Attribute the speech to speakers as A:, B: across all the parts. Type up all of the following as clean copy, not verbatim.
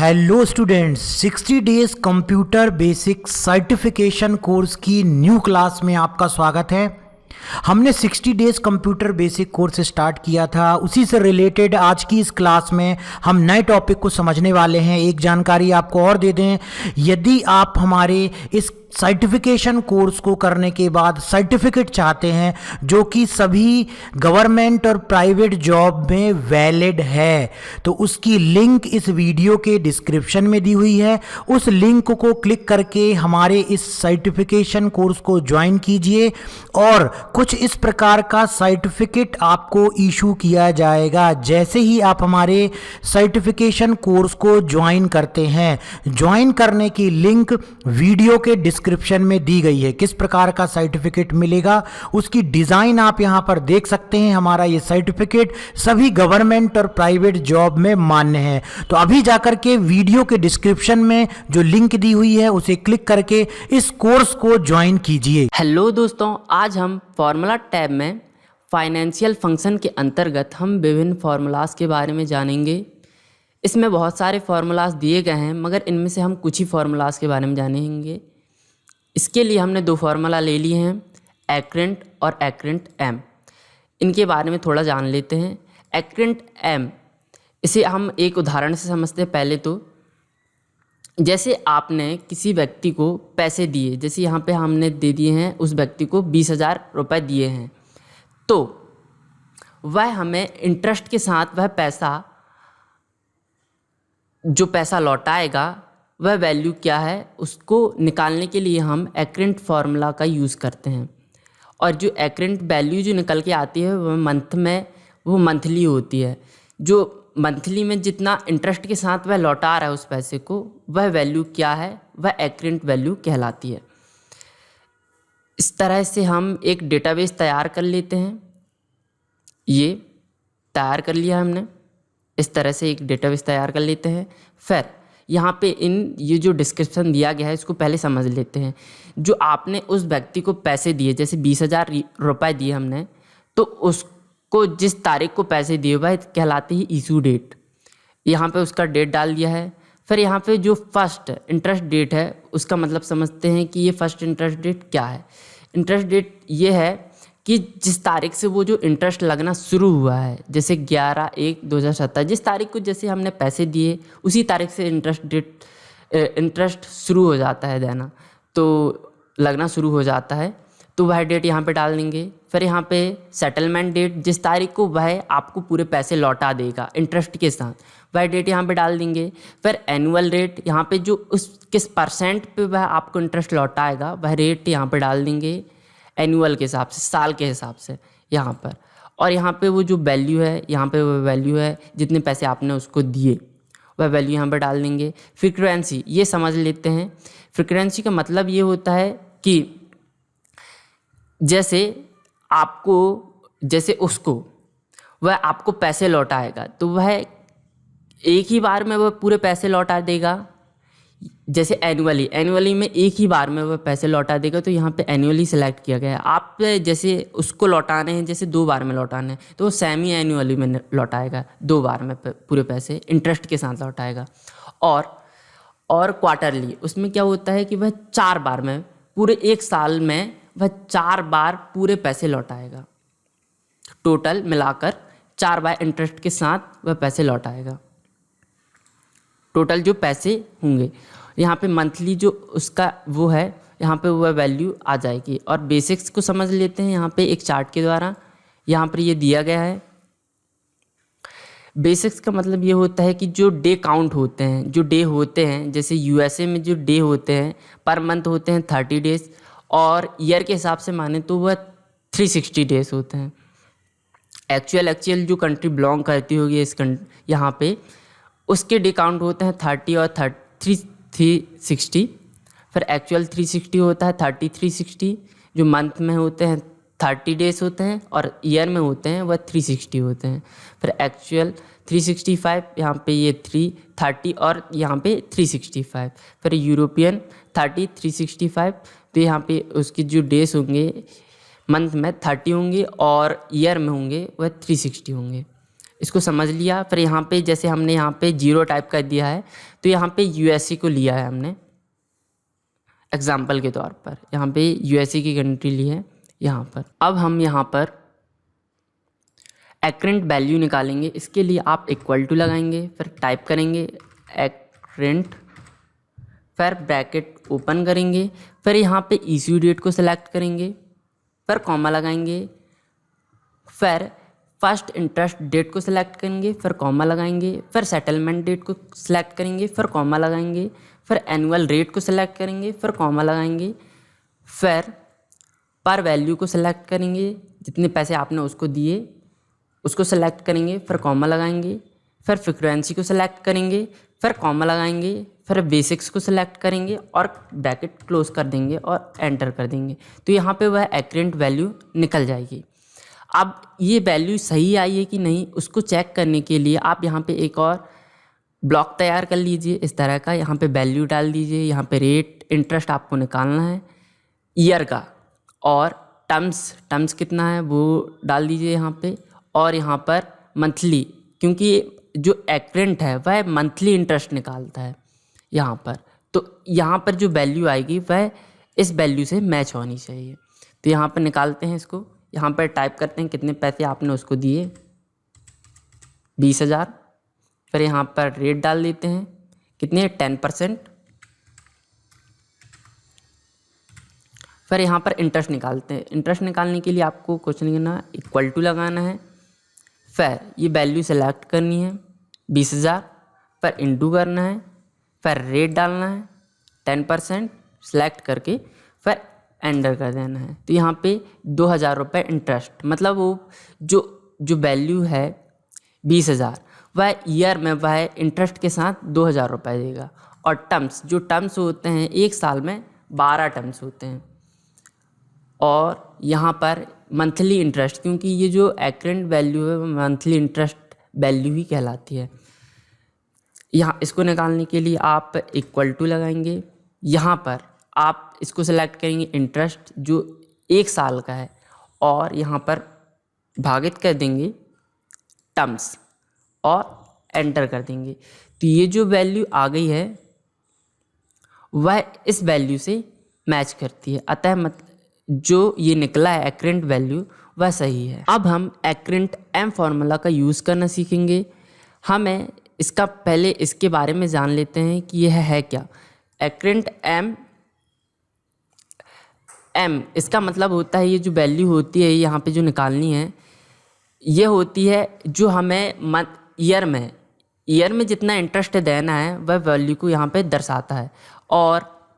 A: Hello students, 60 days computer basic certification course की new class में आपका स्वागत है। हमने 60 days computer basic course start किया था, उसी से रिलेटेड आज की इस क्लास में हम नए टॉपिक को समझने वाले हैं। एक जानकारी आपको और दे दें, यदि आप हमारे इस सर्टिफिकेशन कोर्स को करने के बाद सर्टिफिकेट चाहते हैं जो कि सभी गवर्नमेंट और प्राइवेट जॉब में वैलिड है, तो उसकी लिंक इस वीडियो के डिस्क्रिप्शन में दी हुई है। उस लिंक को क्लिक करके हमारे इस सर्टिफिकेशन कोर्स को ज्वाइन कीजिए और कुछ इस प्रकार का सर्टिफिकेट आपको इशू किया जाएगा जैसे ही आप हमारे सर्टिफिकेशन कोर्स को ज्वाइन करते हैं। ज्वाइन करने की लिंक वीडियो के डिस्क्रिप्शन में दी गई है। किस प्रकार का सर्टिफिकेट मिलेगा उसकी डिजाइन आप यहां पर देख सकते हैं। हमारा ये सर्टिफिकेट सभी गवर्नमेंट और प्राइवेट जॉब में मान्य है। तो अभी जाकर के वीडियो के डिस्क्रिप्शन में जो लिंक दी हुई है उसे क्लिक करके इस कोर्स को ज्वाइन कीजिए।
B: हेलो दोस्तों, आज हम फॉर्मूला टैब में फाइनेंशियल फंक्शन के अंतर्गत हम विभिन्न फार्मूलाज के बारे में जानेंगे। इसमें बहुत सारे फार्मूलाज दिए गए हैं, मगर इनमें से हम कुछ ही फार्मूलाज के बारे में जानेंगे। इसके लिए हमने दो फार्मूला ले लिए हैं, एक्रेंट और एक्रेंट एम। इनके बारे में थोड़ा जान लेते हैं। एक्रेंट एम, इसे हम एक उदाहरण से समझते हैं। पहले तो जैसे आपने किसी व्यक्ति को पैसे दिए, जैसे यहाँ पे हमने दे दिए हैं, उस व्यक्ति को 20,000 रुपये दिए हैं, तो वह हमें इंटरेस्ट के साथ वह पैसा जो पैसा लौटाएगा वह वैल्यू क्या है, उसको निकालने के लिए हम एक्रेंट फार्मूला का यूज़ करते हैं। और जो एक्रेंट वैल्यू जो निकल के आती है वह मंथली होती है। जो मंथली में जितना इंटरेस्ट के साथ वह लौटा रहा है उस पैसे को, वह वैल्यू क्या है, वह एक्रेंट वैल्यू कहलाती है। इस तरह से हम एक डेटाबेस तैयार कर लेते हैं। ये तैयार कर लिया हमने। इस तरह से एक डेटाबेस तैयार कर लेते हैं। फिर यहाँ पे ये जो डिस्क्रिप्शन दिया गया है इसको पहले समझ लेते हैं। जो आपने उस व्यक्ति को पैसे दिए, जैसे 20,000 रुपये दिए हमने, तो उसको जिस तारीख को पैसे दिए वह कहलाती है इशू डेट। यहाँ पे उसका डेट डाल दिया है। फिर यहाँ पे जो फर्स्ट इंटरेस्ट डेट है उसका मतलब समझते हैं कि ये फर्स्ट इंटरेस्ट डेट क्या है। इंटरेस्ट डेट ये है कि जिस तारीख से वो जो इंटरेस्ट लगना शुरू हुआ है, जैसे 11/1/2017, जिस तारीख को जैसे हमने पैसे दिए उसी तारीख से इंटरेस्ट शुरू हो जाता है देना, तो लगना शुरू हो जाता है, तो वह डेट यहाँ पे डाल देंगे। फिर यहाँ पे सेटलमेंट डेट, जिस तारीख को वह आपको पूरे पैसे लौटा देगा इंटरेस्ट के साथ, वह डेट यहाँ पे डाल देंगे। फिर एनुअल रेट, यहाँ पे जो उस किस परसेंट पे वह आपको इंटरेस्ट लौटाएगा वह रेट यहाँ पे डाल देंगे एनुअल के हिसाब से, साल के हिसाब से यहाँ पर। और यहाँ पे वो जो वैल्यू है, यहाँ पे वो वैल्यू है जितने पैसे आपने उसको दिए, वह वैल्यू यहाँ पे डाल देंगे। फ्रीक्वेंसी, ये समझ लेते हैं। फ्रीक्वेंसी का मतलब ये होता है कि जैसे उसको वह आपको पैसे लौटाएगा तो वह एक ही बार में वह पूरे पैसे लौटा देगा। जैसे एनुअली में एक ही बार में वह पैसे लौटा देगा, तो यहाँ पे एनुअली सेलेक्ट किया गया है। आप जैसे उसको लौटाने हैं, जैसे 2 बार में लौटाने हैं, तो वो सेमी एनुअली में लौटाएगा, 2 बार में पूरे पैसे इंटरेस्ट के साथ लौटाएगा। और क्वार्टरली, उसमें क्या होता है कि वह 4 बार में, पूरे 1 साल में वह 4 बार पूरे पैसे लौटाएगा। टोटल मिलाकर 4 बार इंटरेस्ट के साथ वह पैसे लौटाएगा। टोटल जो पैसे होंगे, यहाँ पे मंथली जो उसका वो है, यहाँ पे वह वैल्यू आ जाएगी। और बेसिक्स को समझ लेते हैं यहाँ पे एक चार्ट के द्वारा। यहाँ पर ये दिया गया है। बेसिक्स का मतलब ये होता है कि जो डे काउंट होते हैं, जो डे होते हैं, जैसे यूएसए में जो डे होते हैं पर मंथ होते हैं 30 डेज, और ईयर के हिसाब से माने तो वह 360 डेज होते हैं। एक्चुअल जो कंट्री बिलोंग करती होगी यहाँ पे, उसके डे काउंट होते हैं 30 और 360। फिर एक्चुअल 360 होता है 360। जो मंथ में होते हैं 30 डेज होते हैं, और ईयर में होते हैं वह 360 होते हैं। फिर एक्चुअल 365, यहाँ पे ये 330 और यहाँ पे 365। फिर यूरोपियन 365, तो यहाँ पे उसके जो डेज होंगे मंथ में 30 होंगे और ईयर में होंगे वह 360 होंगे। इसको समझ लिया। फिर यहाँ पे जैसे हमने यहाँ पे 0 टाइप कर दिया है, तो यहाँ पे यूएसए को लिया है हमने एग्जाम्पल के तौर पर, यहाँ पे यूएसए की कंट्री ली है यहाँ पर। अब हम यहाँ पर एक्रेंट वैल्यू निकालेंगे। इसके लिए आप इक्वल टू लगाएंगे, फिर टाइप करेंगे एक्रेंट, फिर ब्रैकेट ओपन करेंगे, फिर यहाँ पे इश्यू डेट को सिलेक्ट करेंगे, फिर कॉमा लगाएंगे, फिर फर्स्ट इंटरेस्ट डेट को सिलेक्ट करेंगे, फिर कॉमा लगाएंगे, फिर सेटलमेंट डेट को सिलेक्ट करेंगे, फिर कॉमा लगाएंगे, फिर एनुअल रेट को सिलेक्ट करेंगे, फिर कॉमा लगाएंगे, फिर पर वैल्यू को सिलेक्ट करेंगे, जितने पैसे आपने उसको दिए उसको सिलेक्ट करेंगे, फिर कॉमा लगाएंगे, फिर फ्रीक्वेंसी को सिलेक्ट करेंगे, फिर कॉमा लगाएंगे, फिर बेसिक्स को सिलेक्ट करेंगे और ब्रैकेट क्लोज कर देंगे और एंटर कर देंगे। तो यहाँ पे वह एक्रेंट वैल्यू निकल जाएगी। अब ये वैल्यू सही आई है कि नहीं उसको चेक करने के लिए आप यहाँ पे एक और ब्लॉक तैयार कर लीजिए इस तरह का। यहाँ पे वैल्यू डाल दीजिए, यहाँ पे रेट इंटरेस्ट आपको निकालना है ईयर का, और टर्म्स कितना है वो डाल दीजिए यहाँ पे, और यहाँ पर मंथली, क्योंकि जो एक्रेंट है वह मंथली इंटरेस्ट निकालता है यहाँ पर, तो यहाँ पर जो वैल्यू आएगी वह इस वैल्यू से मैच होनी चाहिए। तो यहाँ पर निकालते हैं इसको, यहाँ पर टाइप करते हैं कितने पैसे आपने उसको दिए, 20,000। फिर यहाँ पर रेट डाल देते हैं कितने, 10%। फिर यहाँ पर इंटरेस्ट निकालते हैं। इंटरेस्ट निकालने के लिए आपको कुछ नहीं करना, इक्वल टू लगाना है, फिर ये वैल्यू सेलेक्ट करनी है 20,000, फिर इंटू करना है, फिर रेट डालना है 10% सेलेक्ट करके, फिर एंटर कर देना है। तो यहाँ पे 2,000 रुपये इंटरेस्ट, मतलब वो जो वैल्यू है 20,000 वह ईयर में वह इंटरेस्ट के साथ 2,000 रुपये देगा। और टर्म्स होते हैं एक साल में 12 टर्म्स होते हैं, और यहाँ पर मंथली इंटरेस्ट, क्योंकि ये जो एक्रेंट वैल्यू है वो मंथली इंटरेस्ट वैल्यू ही कहलाती है। यहाँ इसको निकालने के लिए आप इक्वल टू लगाएंगे, यहाँ पर आप इसको सेलेक्ट करेंगे इंटरेस्ट जो 1 साल का है, और यहाँ पर भागित कर देंगे टर्म्स और एंटर कर देंगे। तो ये जो वैल्यू आ गई है वह इस वैल्यू से मैच करती है, अतः जो ये निकला है एक्रेंट वैल्यू वह सही है। अब हम एक्रेंट एम फार्मूला का यूज़ करना सीखेंगे। हमें इसका पहले इसके बारे में जान लेते हैं कि यह है क्या। एक्रेंट एम इसका मतलब होता है, ये जो वैल्यू होती है यहाँ पे जो निकालनी है, ये होती है जो हमें ईयर में जितना इंटरेस्ट देना है वह वैल्यू को यहाँ पे दर्शाता है, और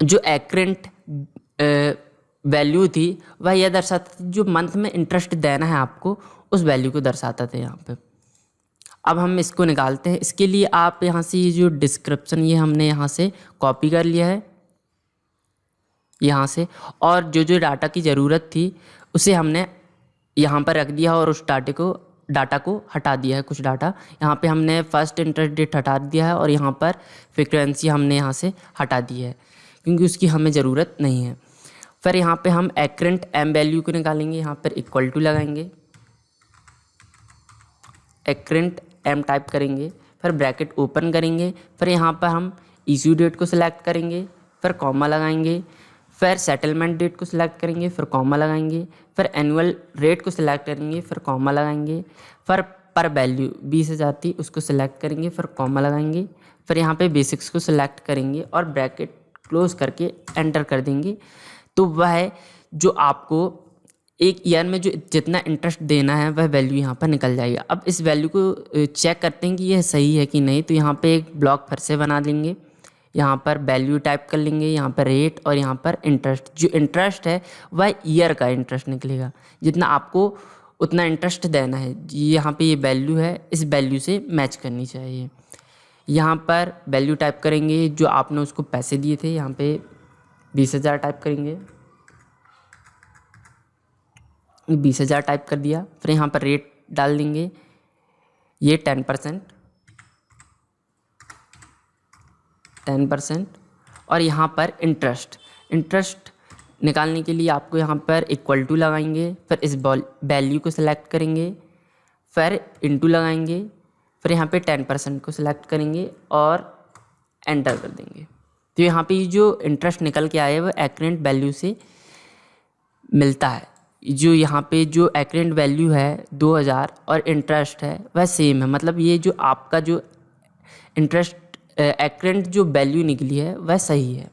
B: जो एक्रेंट वैल्यू थी वह यह दर्शाता थी जो मंथ में इंटरेस्ट देना है आपको, उस वैल्यू को दर्शाता था यहाँ पे। अब हम इसको निकालते हैं। इसके लिए आप यहाँ से ये जो डिस्क्रिप्शन ये हमने यहाँ से कॉपी कर लिया है यहाँ से, और जो डाटा की ज़रूरत थी उसे हमने यहाँ पर रख दिया और उस डाटा को हटा दिया है। कुछ डाटा यहाँ पे हमने फर्स्ट इंटरेस्ट डेट हटा दिया है, और यहाँ पर फ्रीक्वेंसी हमने यहाँ से हटा दी है क्योंकि उसकी हमें ज़रूरत नहीं है। फिर यहाँ पे हम एक्रेंट एम वैल्यू को निकालेंगे, यहाँ पर इक्वल टू लगाएंगे, एक्रेंट एम टाइप करेंगे, फिर ब्रैकेट ओपन करेंगे, फिर यहाँ पर हम इश्यू डेट को सिलेक्ट करेंगे, फिर कॉमा लगाएंगे, फिर सेटलमेंट डेट को सिलेक्ट करेंगे, फिर कॉमा लगाएंगे, फिर एनुअल रेट को सिलेक्ट करेंगे, फिर कॉमा लगाएंगे, फिर पर वैल्यू 20,000 थी उसको सिलेक्ट करेंगे, फिर कॉमा लगाएंगे, फिर यहाँ पे बेसिक्स को सिलेक्ट करेंगे और ब्रैकेट क्लोज करके एंटर कर देंगे। तो वह जो आपको एक ईयर में जो जितना इंटरेस्ट देना है वह वैल्यू यहाँ पर निकल जाएगी। अब इस वैल्यू को चेक करते हैं कि यह सही है कि नहीं। तो यहाँ पे एक ब्लॉक फिर से बना देंगे, यहाँ पर वैल्यू टाइप कर लेंगे, यहाँ पर रेट, और यहाँ पर इंटरेस्ट। जो इंटरेस्ट है वह ईयर का इंटरेस्ट निकलेगा, जितना आपको उतना इंटरेस्ट देना है। यहाँ पे ये वैल्यू है, इस वैल्यू से मैच करनी चाहिए। यहाँ पर वैल्यू टाइप करेंगे जो आपने उसको पैसे दिए थे, यहाँ पे 20,000 टाइप करेंगे, 20,000 टाइप कर दिया। फिर यहाँ पर रेट डाल देंगे, ये 10%, और यहाँ पर इंटरेस्ट निकालने के लिए आपको यहाँ पर इक्वल टू लगाएंगे, फिर इस वैल्यू को सिलेक्ट करेंगे, फिर इंटू लगाएंगे, फिर यहाँ पे 10% को सिलेक्ट करेंगे और एंटर कर देंगे। तो यहाँ पे जो इंटरेस्ट निकल के आया है वो एक्रेंट वैल्यू से मिलता है। जो यहाँ पे जो एक्रेंट वैल्यू है 2000 और इंटरेस्ट है वह सेम है, मतलब ये जो आपका जो इंटरेस्ट एक्रेंट जो वैल्यू निकली है वह सही है।